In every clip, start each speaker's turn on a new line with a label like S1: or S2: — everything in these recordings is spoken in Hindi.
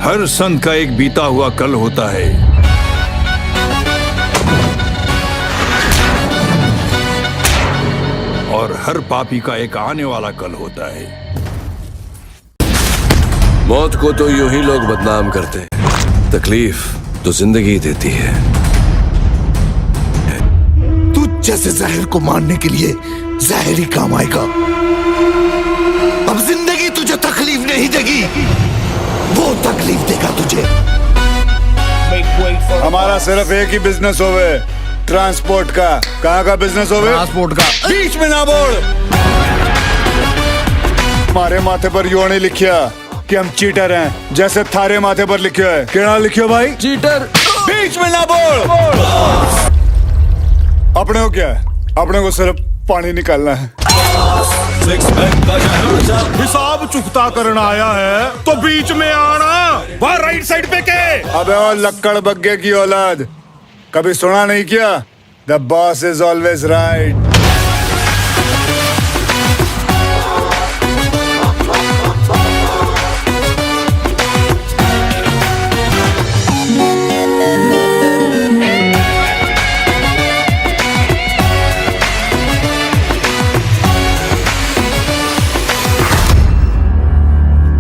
S1: हर संत का एक बीता हुआ कल होता है। और हर पापी का एक आने वाला कल होता है।
S2: मौत को तो यूं ही लोग बदनाम करते हैं, तकलीफ तो जिंदगी देती है।
S3: तू जैसे जहर को मारने के लिए जहर ही काम आएगा। अब जिंदगी तुझे तकलीफ नहीं देगी, वो तकलीफ देगा तुझे।
S4: हमारा सिर्फ एक ही बिजनेस होवे, ट्रांसपोर्ट का। कहाँ का बिजनेस होवे?
S3: ट्रांसपोर्ट का।
S4: बीच में ना बोल। हमारे माथे पर यो नहीं लिखिया कि हम चीटर हैं, जैसे थारे माथे पर लिखियो है। क्या लिखियो भाई?
S3: चीटर।
S4: बीच में ना बोल। अपने को क्या है? अपने को सिर्फ पानी निकालना है।
S5: हिसाब चुकता करना आया है तो बीच में आना। वहाँ राइट साइड पे के।
S4: अबे और लक्कड़ बग्गे की औलाद, कभी सुना नहीं क्या? The boss is always right.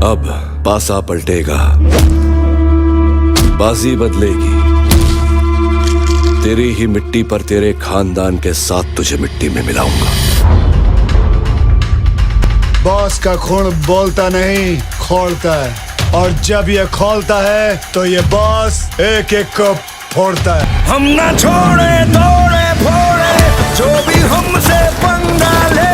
S2: अब पासा पलटेगा, बाजी बदलेगी। तेरी ही मिट्टी पर तेरे खानदान के साथ तुझे मिट्टी में मिलाऊंगा।
S4: बॉस का खून बोलता नहीं, खोलता है। और जब ये खोलता है तो ये बॉस एक एक को फोड़ता है।
S3: हम ना छोड़े तोड़े फोड़े जो भी हमसे पंगा ले।